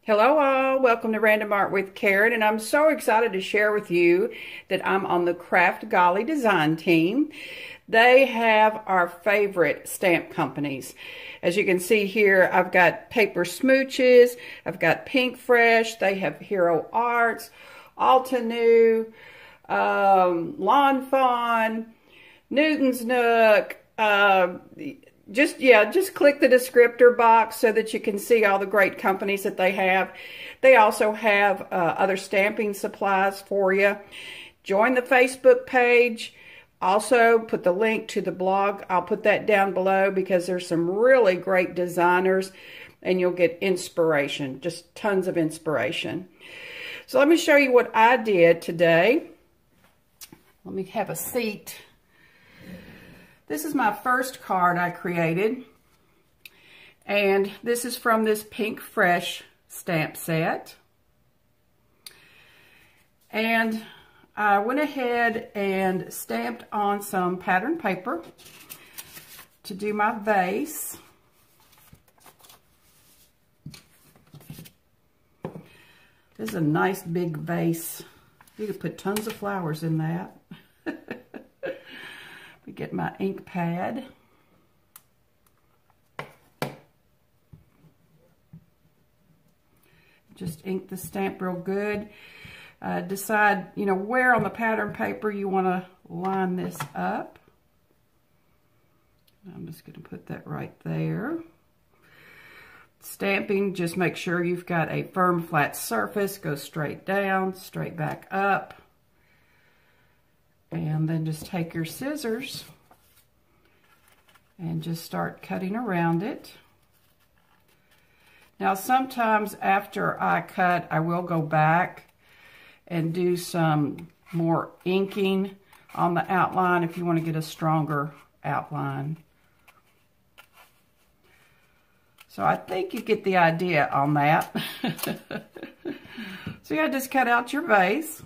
Hello all, welcome to Random Art with Karen, and I'm so excited to share with you that I'm on the Kraftgali design team. They have our favorite stamp companies. As you can see here, I've got Paper Smooches, I've got Pink Fresh, they have Hero Arts, Altenew, Lawn Fawn, Newton's Nook, just click the descriptor box so that you can see all the great companies that they have. They also have other stamping supplies for you. Join the Facebook page. Also, put the link to the blog. I'll put that down below because there's some really great designers and you'll get inspiration, just tons of inspiration. So let me show you what I did today. Let me have a seat. This is my first card I created, and this is from this Pink Fresh stamp set. And I went ahead and stamped on some pattern paper to do my vase. This is a nice big vase. You could put tons of flowers in that. Get my ink pad. Just ink the stamp real good. Decide, where on the pattern paper you want to line this up. I'm just going to put that right there. Stamping, just make sure you've got a firm, flat surface. Go straight down, straight back up. And then just take your scissors and just start cutting around it. Now sometimes after I cut, I will go back and do some more inking on the outline if you want to get a stronger outline. So I think you get the idea on that. So you just cut out your vase.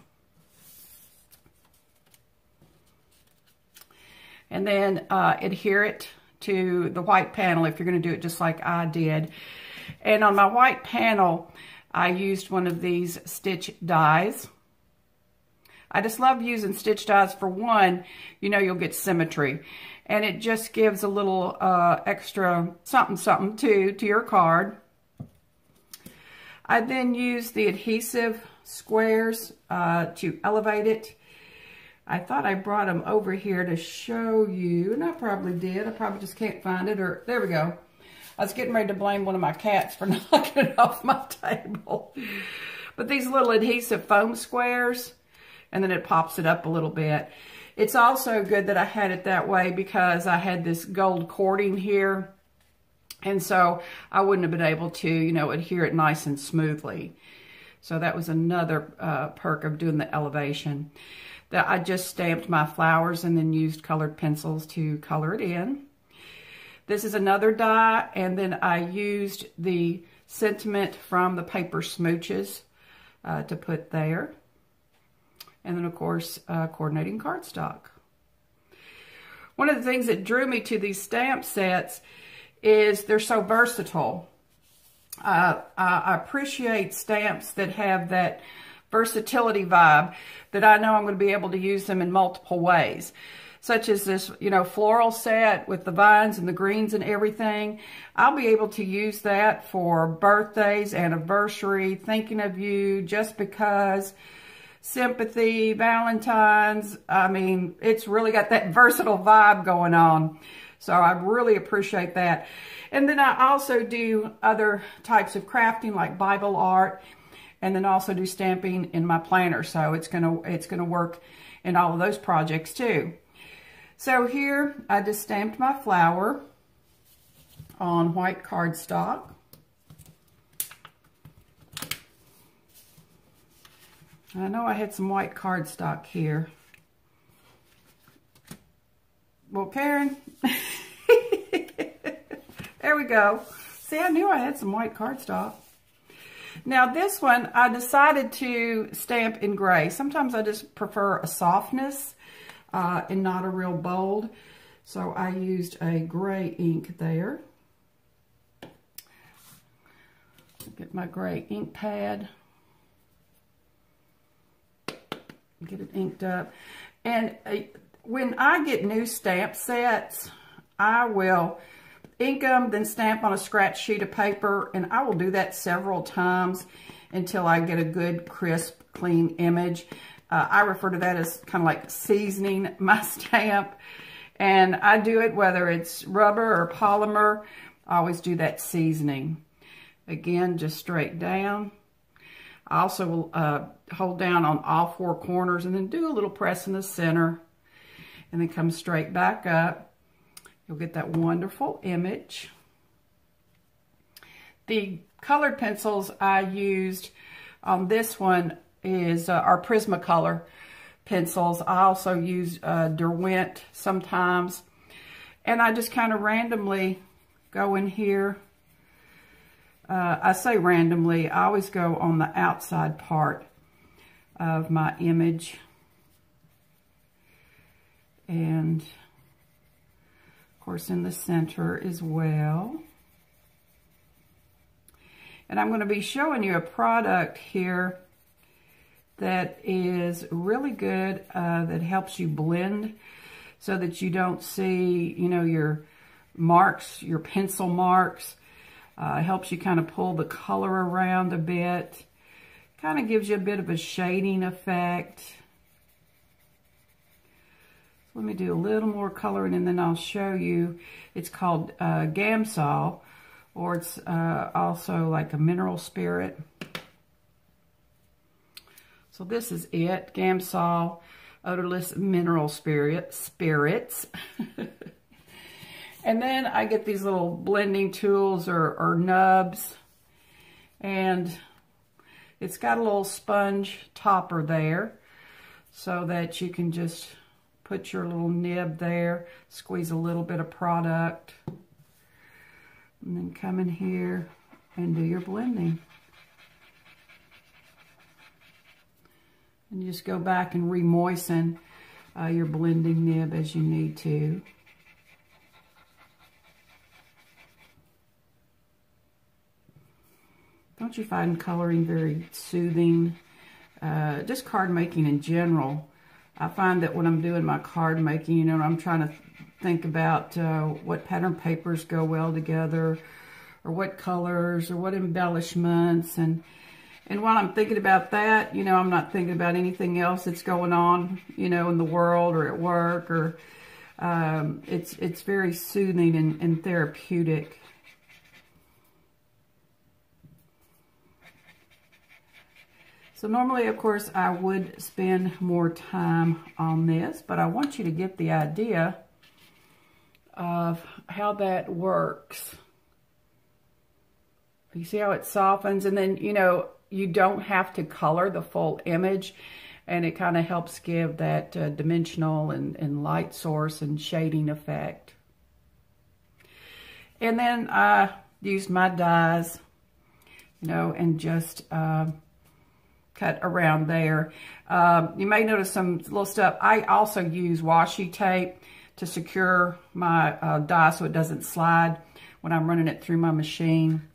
And then adhere it to the white panel if you're going to do it just like I did. And on my white panel, I used one of these stitch dies. I just love using stitch dies. For one, you'll get symmetry. And it just gives a little extra something to your card. I then used the adhesive squares to elevate it. I thought I brought them over here to show you, and I probably did. I probably just can't find it, or there we go. I was getting ready to blame one of my cats for knocking it off my table. But these little adhesive foam squares, and then it pops it up a little bit. It's also good that I had it that way because I had this gold cording here, and so I wouldn't have been able to, adhere it nice and smoothly. So that was another perk of doing the elevation. That I just stamped my flowers and then used colored pencils to color it in. This is another die, and then I used the sentiment from the Paper Smooches to put there. And then, of course, coordinating cardstock. One of the things that drew me to these stamp sets is they're so versatile. I appreciate stamps that have that versatility vibe, that I know I'm going to be able to use them in multiple ways, such as this, floral set with the vines and the greens and everything. I'll be able to use that for birthdays, anniversary, thinking of you, just because, sympathy, Valentine's. I mean, it's really got that versatile vibe going on. So I really appreciate that. And then I also do other types of crafting like Bible art, and then also do stamping in my planner. So it's gonna work in all of those projects too. So here I just stamped my flower on white cardstock. I know I had some white cardstock here. Well, Karen, there we go. See, I knew I had some white cardstock. Now this one, I decided to stamp in gray. Sometimes I just prefer a softness and not a real bold. So I used a gray ink there. Get my gray ink pad. Get it inked up. And when I get new stamp sets, I will ink them, then stamp on a scratch sheet of paper, and I will do that several times until I get a good, crisp, clean image. I refer to that as kind of like seasoning my stamp. And I do it whether it's rubber or polymer. I always do that seasoning. Again, just straight down. I also will hold down on all four corners and then do a little press in the center. And then come straight back up. You'll get that wonderful image. The colored pencils I used on this one are Prismacolor pencils. I also use Derwent sometimes. And I just kind of randomly go in here. I say randomly, I always go on the outside part of my image. And of course in the center as well. And I'm going to be showing you a product here that is really good, that helps you blend so that you don't see, you know, your marks, your pencil marks. Helps you kind of pull the color around a bit. Kind of gives you a bit of a shading effect. Let me do a little more coloring and then I'll show you. It's called Gamsol, or it's also like a mineral spirit. So this is it, Gamsol odorless mineral spirits. And then I get these little blending tools or nubs, and it's got a little sponge topper there so that you can just put your little nib there, squeeze a little bit of product, and then come in here and do your blending. And you just go back and re-moisten your blending nib as you need to. Don't you find coloring very soothing? Just card making in general. I find that when I'm doing my card making, you know, I'm trying to think about what pattern papers go well together, or what colors, or what embellishments, and while I'm thinking about that, you know, I'm not thinking about anything else that's going on, you know, in the world or at work, or it's very soothing and therapeutic. So normally, of course, I would spend more time on this, but I want you to get the idea of how that works. You see how it softens, and then, you know, you don't have to color the full image, and it kind of helps give that dimensional and light source and shading effect. And then I used my dies, you know, and just cut around there. You may notice some little stuff. I also use washi tape to secure my die so it doesn't slide when I'm running it through my machine.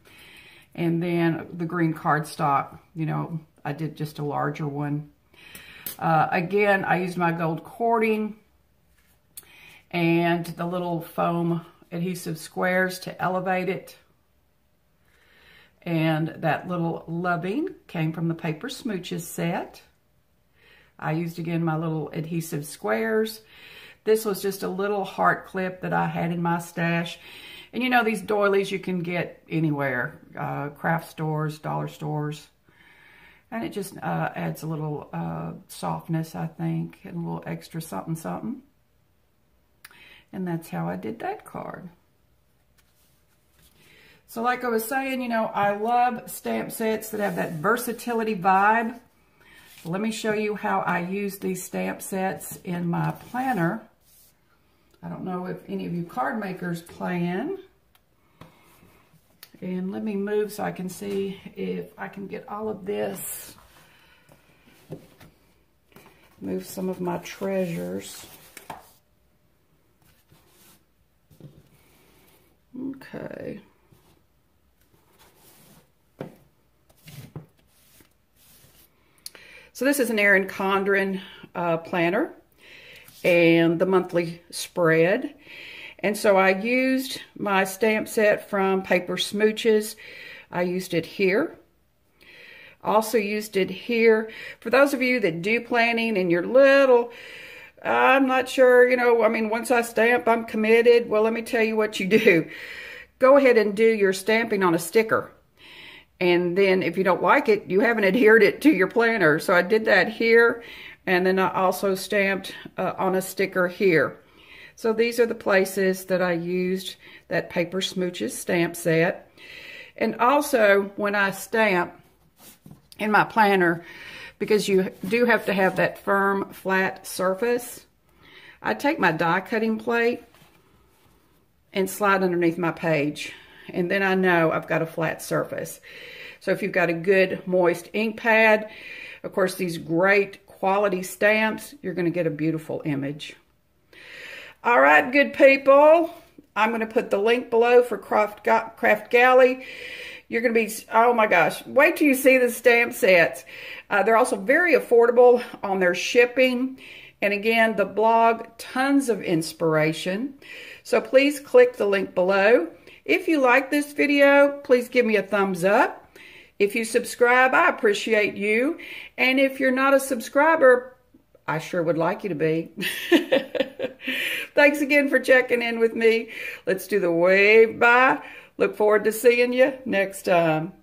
And then the green cardstock, you know, I did just a larger one. Again, I used my gold cording and the little foam adhesive squares to elevate it. And that little loving came from the Paper Smooches set. I used, again, my little adhesive squares. This was just a little heart clip that I had in my stash. And you know, these doilies you can get anywhere. Craft stores, dollar stores. And it just adds a little softness, I think. And a little extra something, something. And that's how I did that card. So like I was saying, you know, I love stamp sets that have that versatility vibe. Let me show you how I use these stamp sets in my planner. I don't know if any of you card makers plan. And let me move so I can see if I can get all of this. Move some of my treasures. Okay. So this is an Erin Condren planner and the monthly spread. And so I used my stamp set from Paper Smooches. I used it here. Also used it here. For those of you that do planning and you're little, I'm not sure, you know, I mean, once I stamp, I'm committed. Well, let me tell you what you do. Go ahead and do your stamping on a sticker. And then if you don't like it, you haven't adhered it to your planner. So I did that here. And then I also stamped on a sticker here. So these are the places that I used that Paper Smooches stamp set. And also when I stamp in my planner, because you do have to have that firm, flat surface, I take my die cutting plate and slide underneath my page. And then I know I've got a flat surface. So if you've got a good moist ink pad, of course these great quality stamps, you're going to get a beautiful image. All right, good people. I'm going to put the link below for Kraftgali. You're going to be, oh my gosh, wait till you see the stamp sets. They're also very affordable on their shipping. And again, the blog, tons of inspiration. So please click the link below. If you like this video, please give me a thumbs up. If you subscribe, I appreciate you. And if you're not a subscriber, I sure would like you to be. Thanks again for checking in with me. Let's do the wave bye. Look forward to seeing you next time.